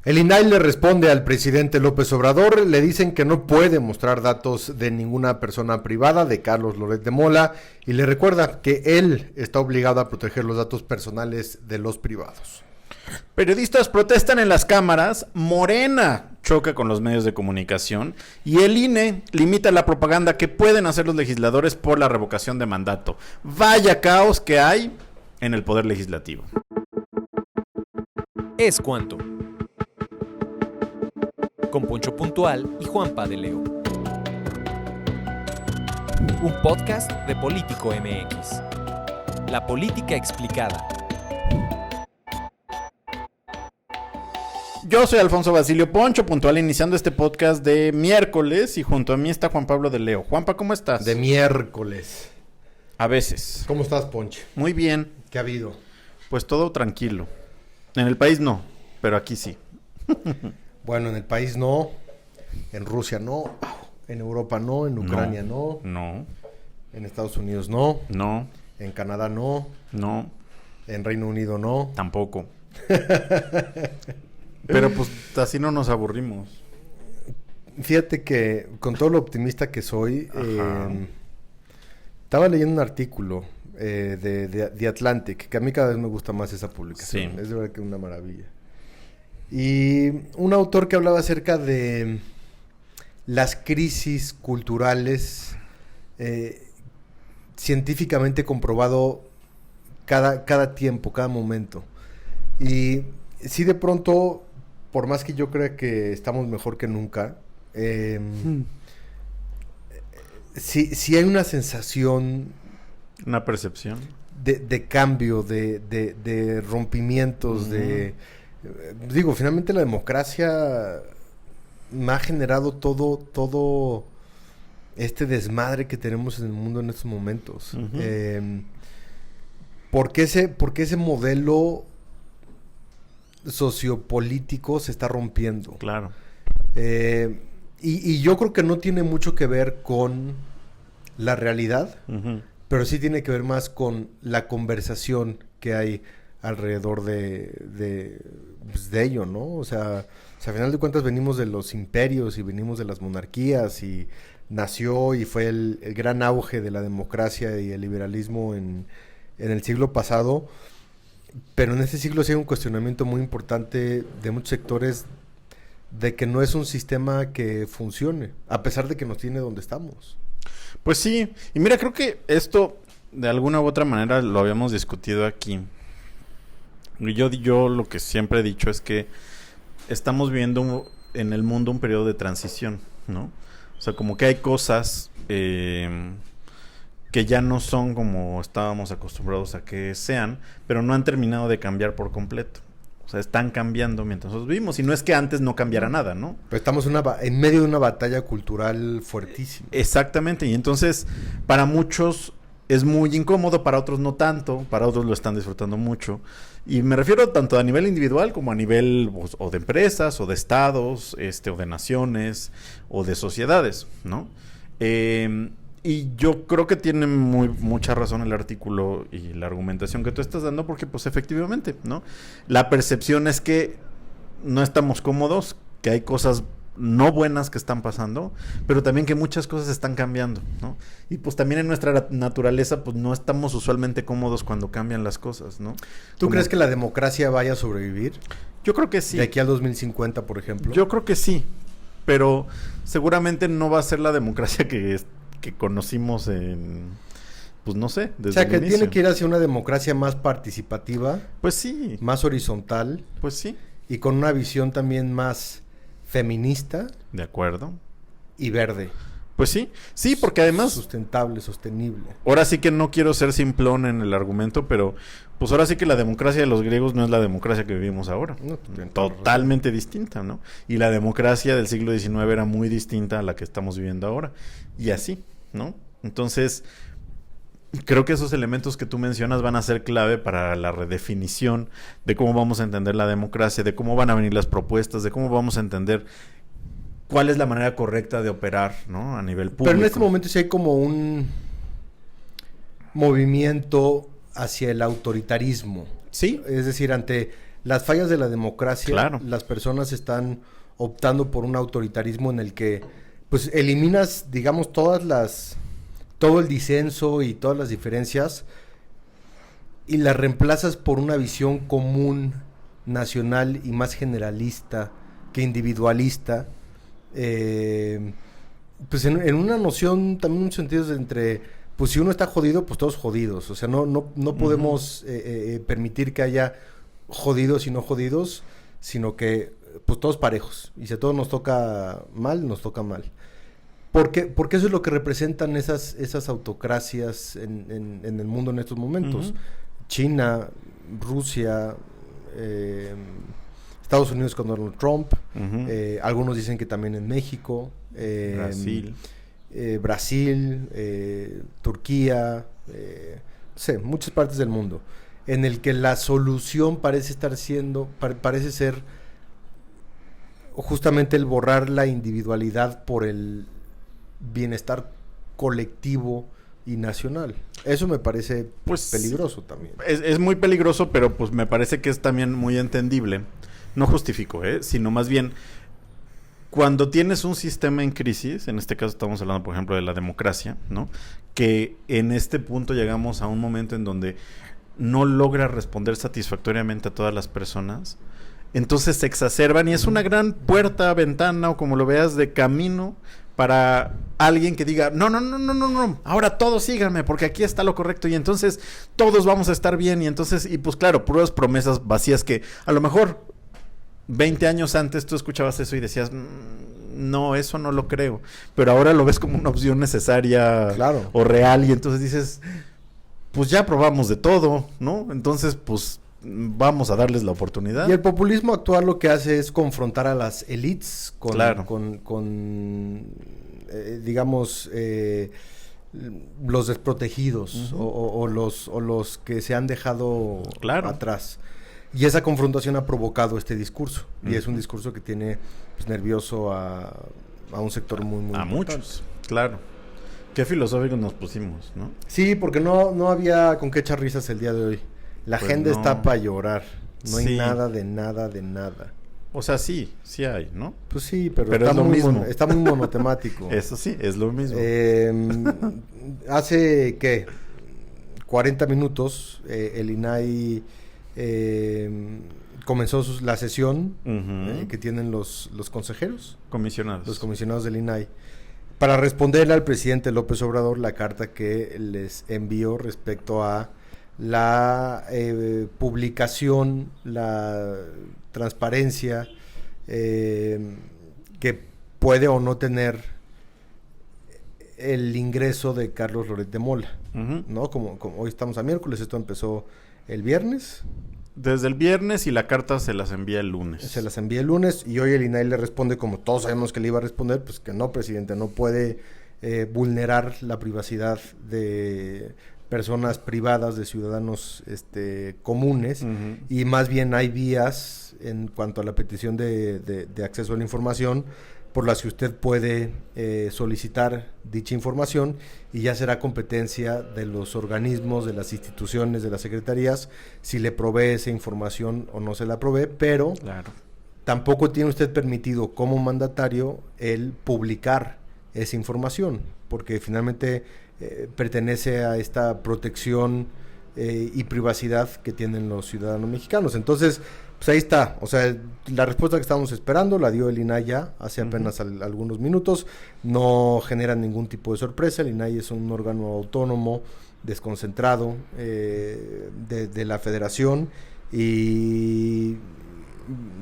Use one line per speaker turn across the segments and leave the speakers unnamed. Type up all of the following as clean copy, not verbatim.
El INAI le responde al presidente López Obrador, le dicen que no puede mostrar datos de ninguna persona privada de Carlos Loret de Mola y le recuerda que él está obligado a proteger los datos personales de los privados.
Periodistas protestan en las cámaras, Morena choca con los medios de comunicación y el INE limita la propaganda que pueden hacer los legisladores por la revocación de mandato. Vaya caos que hay en el Poder Legislativo.
Es cuanto. Con Poncho Puntual y Juanpa de Leo. Un podcast de Político MX. La política explicada.
Yo soy Alfonso Basilio Poncho Puntual, iniciando este podcast de miércoles y junto a mí está Juan Pablo de Leo. Juanpa, ¿cómo estás?
De miércoles.
A veces.
¿Cómo estás, Ponche?
Muy bien.
¿Qué ha habido?
Pues todo tranquilo. En el país no, pero aquí sí.
Bueno, en el país no, en Rusia no, en Europa no, en Ucrania no, en Estados Unidos no, en Canadá no, en Reino Unido no.
Tampoco. Pero pues así no nos aburrimos.
Fíjate que con todo lo optimista que soy, estaba leyendo un artículo de The Atlantic, que a mí cada vez me gusta más esa publicación. Sí. Es de verdad que es una maravilla. Y un autor que hablaba acerca de las crisis culturales, científicamente comprobado cada tiempo, cada momento. Y sí, de pronto, por más que yo crea que estamos mejor que nunca, sí hay una sensación...
Una percepción.
De cambio, de rompimientos, Digo, finalmente la democracia me ha generado todo este desmadre que tenemos en el mundo en estos momentos. ¿Por qué ese modelo sociopolítico se está rompiendo?
Claro.
Y yo creo que no tiene mucho que ver con la realidad, pero sí tiene que ver más con la conversación que hay alrededor de ello, ¿no? O sea, a final de cuentas venimos de los imperios y venimos de las monarquías y nació y fue el gran auge de la democracia y el liberalismo en el siglo pasado, pero en este siglo sí hay un cuestionamiento muy importante de muchos sectores de que no es un sistema que funcione, a pesar de que nos tiene donde estamos.
Pues sí, y mira, creo que esto de alguna u otra manera lo habíamos discutido aquí. Yo lo que siempre he dicho es que estamos viviendo en el mundo un periodo de transición, ¿no? O sea, como que hay cosas que ya no son como estábamos acostumbrados a que sean, pero no han terminado de cambiar por completo. O sea, están cambiando mientras nosotros vivimos. Y no es que antes no cambiara nada, ¿no?
Pero estamos en medio de una batalla cultural fuertísima.
Exactamente. Y entonces, para muchos es muy incómodo, para otros no tanto, para otros lo están disfrutando mucho. Y me refiero tanto a nivel individual como a nivel o de empresas, o de estados, o de naciones, o de sociedades, ¿no? Y yo creo que tiene mucha razón el artículo y la argumentación que tú estás dando, porque pues efectivamente, ¿no? La percepción es que no estamos cómodos, que hay cosas no buenas que están pasando, pero también que muchas cosas están cambiando, ¿no? Y pues también en nuestra naturaleza pues no estamos usualmente cómodos cuando cambian las cosas, ¿no?
¿Tú crees que la democracia vaya a sobrevivir?
Yo creo que sí.
¿De aquí al 2050, por ejemplo?
Yo creo que sí, pero seguramente no va a ser la democracia que conocimos pues no sé, desde el inicio. O sea, que
tiene que ir hacia una democracia más participativa.
Pues sí.
Más horizontal.
Pues sí.
Y con una visión también más feminista.
De acuerdo.
Y verde.
Pues sí, sí, porque además...
Sustentable, sostenible.
Ahora sí que no quiero ser simplón en el argumento, pero pues ahora sí que la democracia de los griegos no es la democracia que vivimos ahora. No, totalmente distinta, ¿no? Y la democracia del siglo XIX era muy distinta a la que estamos viviendo ahora. Y así, ¿no? Entonces, creo que esos elementos que tú mencionas van a ser clave para la redefinición de cómo vamos a entender la democracia, de cómo van a venir las propuestas, de cómo vamos a entender cuál es la manera correcta de operar, ¿no? A nivel público.
Pero en este momento sí hay como un movimiento hacia el autoritarismo.
Sí.
Es decir, ante las fallas de la democracia,
Claro.
las personas están optando por un autoritarismo en el que pues eliminas, digamos, todo el disenso y todas las diferencias y las reemplazas por una visión común, nacional y más generalista que individualista, pues en una noción, también un sentido entre, pues si uno está jodido, pues todos jodidos, o sea, no podemos permitir que haya jodidos y no jodidos, sino que pues todos parejos, y si a todos nos toca mal, nos toca mal. Porque eso es lo que representan esas autocracias en el mundo en estos momentos. China, Rusia, Estados Unidos con Donald Trump, algunos dicen que también en México, Brasil, Turquía, no sé, muchas partes del mundo, en el que la solución parece ser justamente el borrar la individualidad por el bienestar colectivo y nacional. Eso me parece pues peligroso también.
Es muy peligroso, pero pues me parece que es también muy entendible. No justifico, sino más bien cuando tienes un sistema en crisis, en este caso estamos hablando, por ejemplo, de la democracia, ¿no? Que en este punto llegamos a un momento en donde no logra responder satisfactoriamente a todas las personas, entonces se exacerban y es una gran puerta, ventana o como lo veas de camino para alguien que diga, no, ahora todos síganme porque aquí está lo correcto y entonces todos vamos a estar bien y entonces, y pues claro, puras promesas vacías que a lo mejor 20 años antes tú escuchabas eso y decías, no, eso no lo creo, pero ahora lo ves como una opción necesaria o real y entonces dices, pues ya probamos de todo, ¿no? Entonces, pues vamos a darles la oportunidad.
Y el populismo actual lo que hace es confrontar a las élites con digamos, los desprotegidos o los que se han dejado atrás. Y esa confrontación ha provocado este discurso. Y es un discurso que tiene pues, nervioso a un sector muy importante.
Muchos, claro. Qué filosóficos nos pusimos, ¿no?
Sí, porque no había con qué echar risas el día de hoy. La agenda está para llorar. No hay nada de nada.
O sea, sí hay, ¿no?
Pues sí, pero
está, es lo mismo.
Está muy monotemático.
Eso sí, es lo mismo.
Hace, ¿qué? 40 minutos el INAI comenzó la sesión que tienen los consejeros.
Comisionados.
Los comisionados del INAI. Para responderle al presidente López Obrador la carta que les envió respecto a la publicación, la transparencia que puede o no tener el ingreso de Carlos Loret de Mola, ¿no? Como hoy estamos a miércoles, esto empezó el viernes.
Desde el viernes y la carta se las envía el lunes.
Se las envía el lunes y hoy el INAI le responde, como todos sabemos que le iba a responder, pues que no, presidente, no puede vulnerar la privacidad de personas privadas, de ciudadanos comunes, y más bien hay vías en cuanto a la petición de acceso a la información por las que usted puede solicitar dicha información y ya será competencia de los organismos, de las instituciones, de las secretarías, si le provee esa información o no se la provee, pero tampoco tiene usted permitido como mandatario el publicar esa información, porque finalmente pertenece a esta protección y privacidad que tienen los ciudadanos mexicanos. Entonces, pues ahí está, o sea, la respuesta que estábamos esperando la dio el INAI ya hace apenas algunos minutos, no genera ningún tipo de sorpresa. El INAI es un órgano autónomo, desconcentrado de la federación, y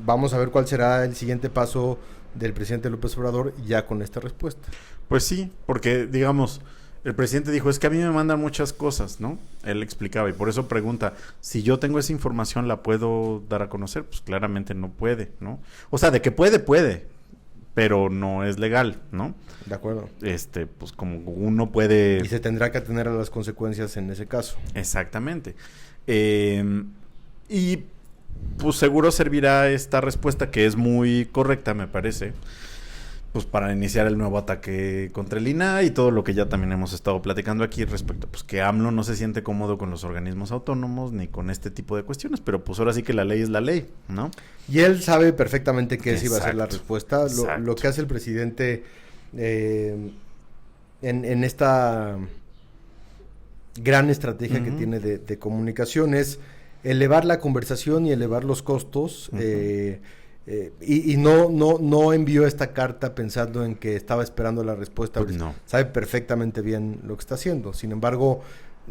vamos a ver cuál será el siguiente paso del presidente López Obrador ya con esta respuesta.
Pues sí, porque digamos, el presidente dijo, es que a mí me mandan muchas cosas, ¿no? Él explicaba y por eso pregunta, si yo tengo esa información, ¿la puedo dar a conocer? Pues claramente no puede, ¿no? O sea, de que puede, pero no es legal, ¿no?
De acuerdo.
Pues como uno puede...
Y se tendrá que atener a las consecuencias en ese caso.
Exactamente. Y pues seguro servirá esta respuesta, que es muy correcta, me parece. pues para iniciar el nuevo ataque contra el INAH y todo lo que ya también hemos estado platicando aquí respecto pues que AMLO no se siente cómodo con los organismos autónomos ni con este tipo de cuestiones, pero pues ahora sí que la ley es la ley, ¿no?
Y él sabe perfectamente que esa iba a ser la respuesta.
Exacto.
Lo que hace el presidente en esta gran estrategia que tiene de comunicación es elevar la conversación y elevar los costos. Y no envió esta carta pensando en que estaba esperando la respuesta.
Pues no.
Sabe perfectamente bien lo que está haciendo. Sin embargo,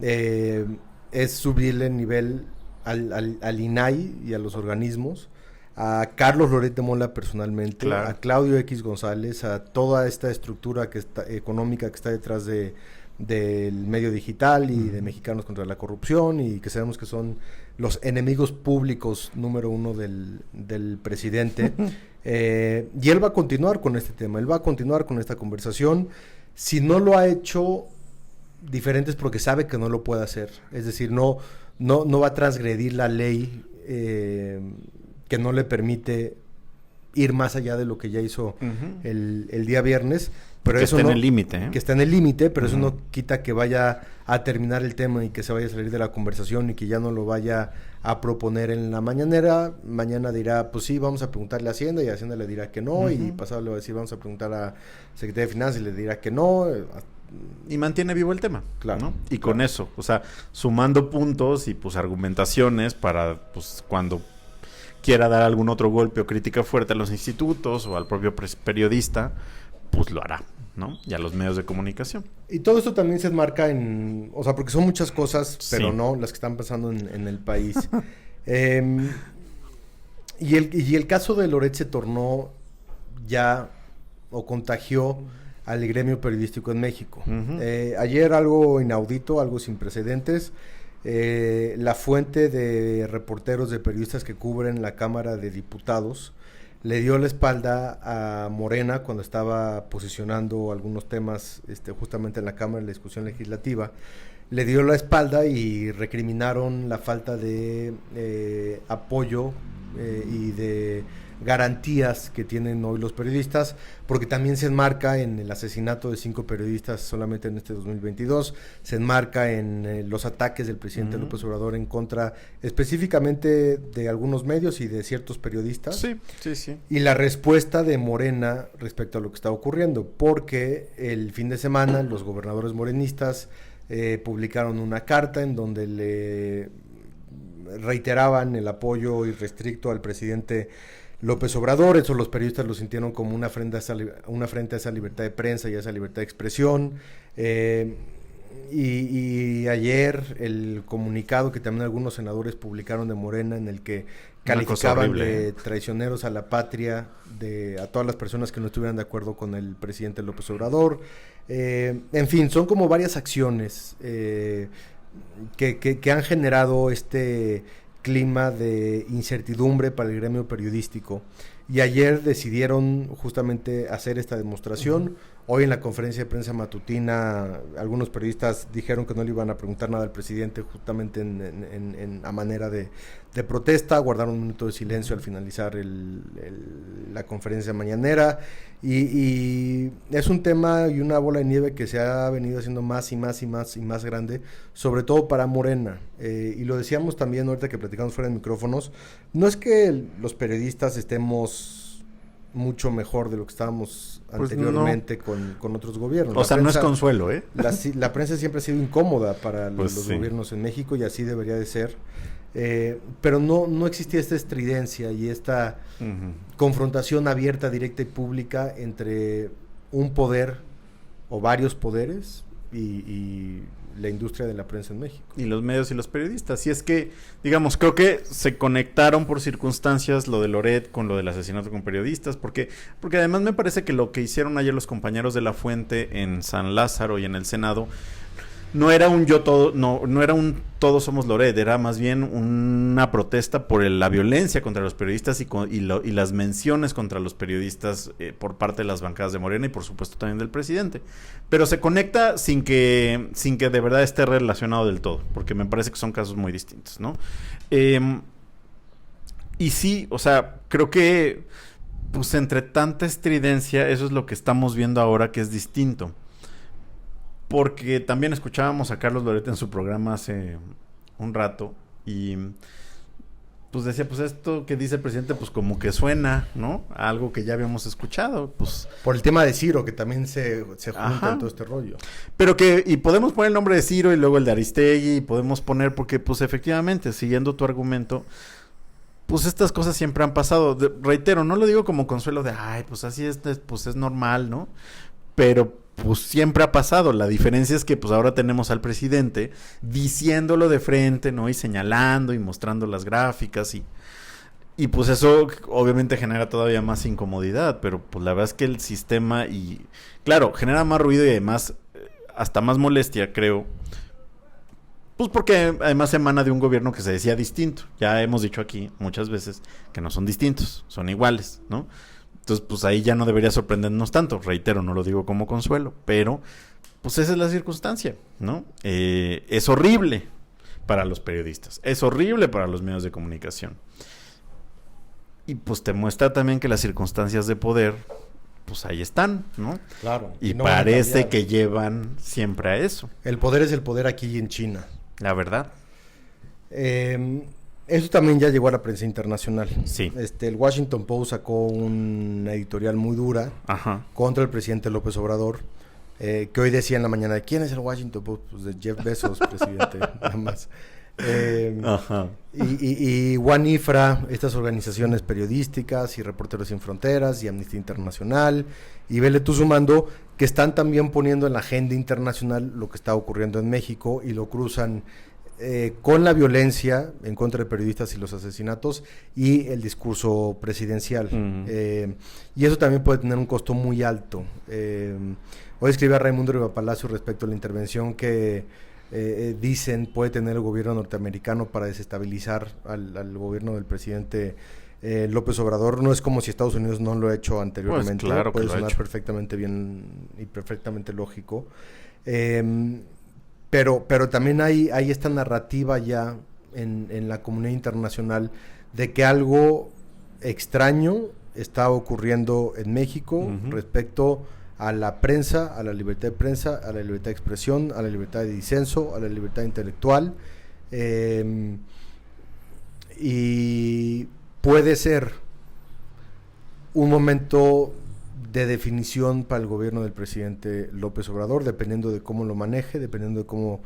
es subirle el nivel al INAI y a los organismos, a Carlos Loret de Mola personalmente,
claro,
a Claudio X González, a toda esta estructura que está, económica que está detrás del medio digital y de Mexicanos contra la Corrupción, y que sabemos que son los enemigos públicos número uno del presidente. Y él va a continuar con este tema, él va a continuar con esta conversación. Si no lo ha hecho diferente es porque sabe que no lo puede hacer. Es decir, no va a transgredir la ley que no le permite ir más allá de lo que ya hizo el día viernes. Pero
que
eso
está
no,
en el límite, ¿eh?
Que está en el límite, pero eso no quita que vaya a terminar el tema y que se vaya a salir de la conversación y que ya no lo vaya a proponer en la mañanera. Mañana dirá, pues sí, vamos a preguntarle a Hacienda, y Hacienda le dirá que no, y pasado le va a decir, vamos a preguntar a Secretaría de Finanzas y le dirá que no.
Y mantiene vivo el tema,
claro,
¿no? Y con eso, o sea, sumando puntos y pues argumentaciones para pues cuando quiera dar algún otro golpe o crítica fuerte a los institutos o al propio periodista, pues lo hará, ¿no? Y a los medios de comunicación.
Y todo esto también se enmarca en, o sea, porque son muchas cosas, pero
sí,
no las que están pasando en el país. Y el caso de Loret se tornó ya, o contagió al gremio periodístico en México. Ayer algo inaudito, algo sin precedentes. La fuente de reporteros, de periodistas que cubren la Cámara de Diputados, le dio la espalda a Morena cuando estaba posicionando algunos temas justamente en la Cámara de la discusión legislativa. Le dio la espalda y recriminaron la falta de apoyo y de garantías que tienen hoy los periodistas, porque también se enmarca en el asesinato de 5 periodistas solamente en este 2022, se enmarca en los ataques del presidente López Obrador en contra específicamente de algunos medios y de ciertos periodistas.
Sí, sí, sí.
Y la respuesta de Morena respecto a lo que está ocurriendo, porque el fin de semana los gobernadores morenistas publicaron una carta en donde le reiteraban el apoyo irrestricto al presidente López Obrador. Eso los periodistas lo sintieron como una afrenta a esa libertad de prensa y a esa libertad de expresión. Y ayer el comunicado que también algunos senadores publicaron de Morena, en el que calificaban de traicioneros a la patria a todas las personas que no estuvieran de acuerdo con el presidente López Obrador. En fin, son como varias acciones que han generado este clima de incertidumbre para el gremio periodístico, y ayer decidieron justamente hacer esta demostración. Hoy en la conferencia de prensa matutina algunos periodistas dijeron que no le iban a preguntar nada al presidente, justamente a manera de protesta. Guardaron un minuto de silencio al finalizar la conferencia mañanera, y es un tema y una bola de nieve que se ha venido haciendo más y más y más y más grande, sobre todo para Morena. Y lo decíamos también ahorita que platicamos fuera de micrófonos, no es que los periodistas estemos mucho mejor de lo que estábamos anteriormente con otros gobiernos.
O sea, no es consuelo, ¿eh?
La prensa siempre ha sido incómoda para los
sí,
gobiernos en México, y así debería de ser. Pero no existía esta estridencia y esta confrontación abierta, directa y pública entre un poder o varios poderes y la industria de la prensa en México.
Y los medios y los periodistas. Y es que, digamos, creo que se conectaron por circunstancias lo de Loret con lo del asesinato con periodistas, porque además me parece que lo que hicieron ayer los compañeros de La Fuente en San Lázaro y en el Senado no era no era un todos somos Loret, era más bien una protesta por la violencia contra los periodistas y las menciones contra los periodistas por parte de las bancadas de Morena y por supuesto también del presidente. Pero se conecta sin que de verdad esté relacionado del todo, porque me parece que son casos muy distintos, ¿no? Y sí, o sea, creo que pues entre tanta estridencia, eso es lo que estamos viendo ahora que es distinto. Porque también escuchábamos a Carlos Loret en su programa hace un rato y pues decía, pues esto que dice el presidente, pues como que suena, ¿no? A algo que ya habíamos escuchado, pues...
Por el tema de Ciro, que también se junta en todo este rollo.
Pero que, y podemos poner el nombre de Ciro y luego el de Aristegui, y podemos poner, porque pues efectivamente, siguiendo tu argumento, pues estas cosas siempre han pasado. Reitero, no lo digo como consuelo de, ay, pues así es, pues es normal, ¿no? Pero pues siempre ha pasado. La diferencia es que pues ahora tenemos al presidente diciéndolo de frente, ¿no? Y señalando y mostrando las gráficas y pues eso obviamente genera todavía más incomodidad, pero pues la verdad es que el sistema y claro, genera más ruido y además hasta más molestia, creo. Pues porque además emana de un gobierno que se decía distinto. Ya hemos dicho aquí muchas veces que no son distintos, son iguales, ¿no? Entonces, pues ahí ya no debería sorprendernos tanto. Reitero, no lo digo como consuelo, pero pues esa es la circunstancia, ¿no? Es horrible para los periodistas, es horrible para los medios de comunicación. Y pues te muestra también que las circunstancias de poder, pues ahí están, ¿no?
Claro.
Y
no
parece que llevan siempre a eso.
El poder es el poder aquí en China.
La verdad.
Eso también ya llegó a la prensa internacional.
Sí.
El Washington Post sacó una editorial muy dura contra el presidente López Obrador, que hoy decía en la mañana, ¿quién es el Washington Post? Pues de Jeff Bezos, presidente, nada más. Y WAN-IFRA, estas organizaciones periodísticas y Reporteros Sin Fronteras y Amnistía Internacional, y vele tú sumando, que están también poniendo en la agenda internacional lo que está ocurriendo en México y lo cruzan con la violencia en contra de periodistas y los asesinatos y el discurso presidencial. Y eso también puede tener un costo muy alto. Hoy escribía Raimundo Riva Palacio respecto a la intervención que dicen puede tener el gobierno norteamericano para desestabilizar al gobierno del presidente López Obrador. No es como si Estados Unidos no lo ha hecho anteriormente.
Pues claro,
puede
que
sonar perfectamente bien y perfectamente lógico. Pero también hay esta narrativa ya en la comunidad internacional de que algo extraño está ocurriendo en México respecto a la prensa, a la libertad de prensa, a la libertad de expresión, a la libertad de disenso, a la libertad intelectual. Y puede ser un momento de definición para el gobierno del presidente López Obrador, dependiendo de cómo lo maneje, dependiendo de cómo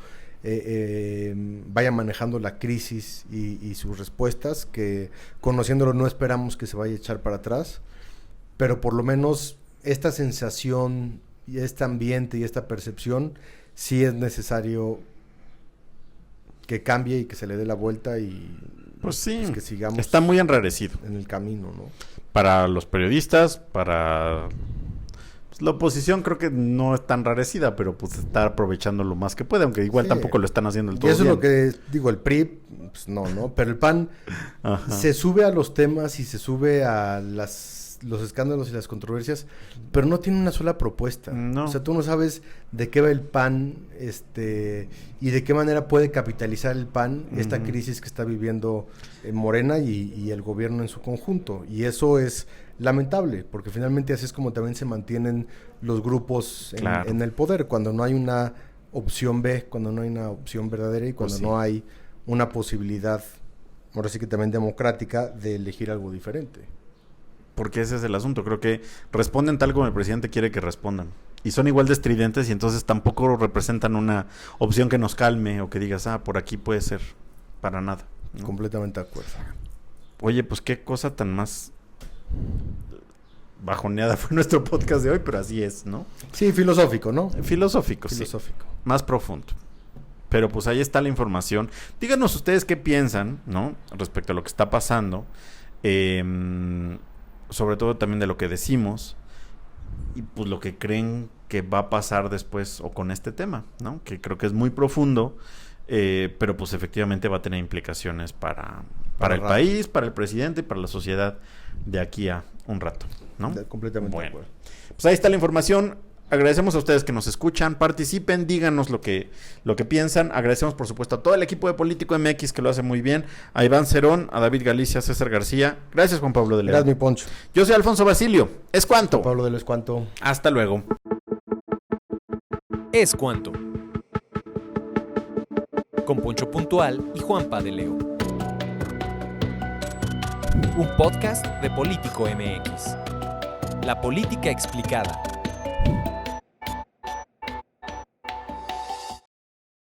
vaya manejando la crisis y sus respuestas, que conociéndolo no esperamos que se vaya a echar para atrás, pero por lo menos esta sensación y este ambiente y esta percepción sí es necesario que cambie y que se le dé la vuelta y
pues sí,
pues que sigamos
está muy enrarecido
en el camino, ¿no?
Para los periodistas, para pues, la oposición creo que no es tan enrarecida, pero pues está aprovechando lo más que puede, aunque igual tampoco lo están haciendo del todo
y eso
bien.
es lo que digo, el PRI, pues no, pero el PAN se sube a los temas y se sube a los escándalos y las controversias, pero no tiene una sola propuesta.
No.
O sea, tú no sabes de qué va el PAN, y de qué manera puede capitalizar el PAN esta crisis que está viviendo Morena y el gobierno en su conjunto. Y eso es lamentable, porque finalmente así es como también se mantienen los grupos en el poder, cuando no hay una opción B, cuando no hay una opción verdadera y cuando no hay una posibilidad, ahora sí que también democrática, de elegir algo diferente.
Porque ese es el asunto. Creo que responden tal como el presidente quiere que respondan. Y son igual de estridentes y entonces tampoco representan una opción que nos calme o que digas, por aquí puede ser. Para nada, ¿no?
Completamente de acuerdo.
Oye, pues qué cosa tan más bajoneada fue nuestro podcast de hoy, pero así es, ¿no?
Sí, filosófico, ¿no?
Filosófico. Sí. Más profundo. Pero pues ahí está la información. Díganos ustedes qué piensan, ¿no? Respecto a lo que está pasando. Sobre todo también de lo que decimos y pues lo que creen que va a pasar después o con este tema, ¿no? Que creo que es muy profundo, pero pues efectivamente va a tener implicaciones para el país, para el presidente y para la sociedad de aquí a un rato, ¿no?
Completamente de acuerdo.
Pues ahí está la información. Agradecemos a ustedes que nos escuchan, participen, díganos lo que piensan. Agradecemos, por supuesto, a todo el equipo de Político MX que lo hace muy bien. A Iván Cerón, a David Galicia, a César García. Gracias, Juan Pablo de León.
Gracias, mi Poncho.
Yo soy Alfonso Basilio. ¿Es cuánto?
Juan Pablo de León, ¿es cuánto?
Hasta luego.
Es cuanto. Con Poncho Puntual y Juanpa de Leo. Un podcast de Político MX. La política explicada.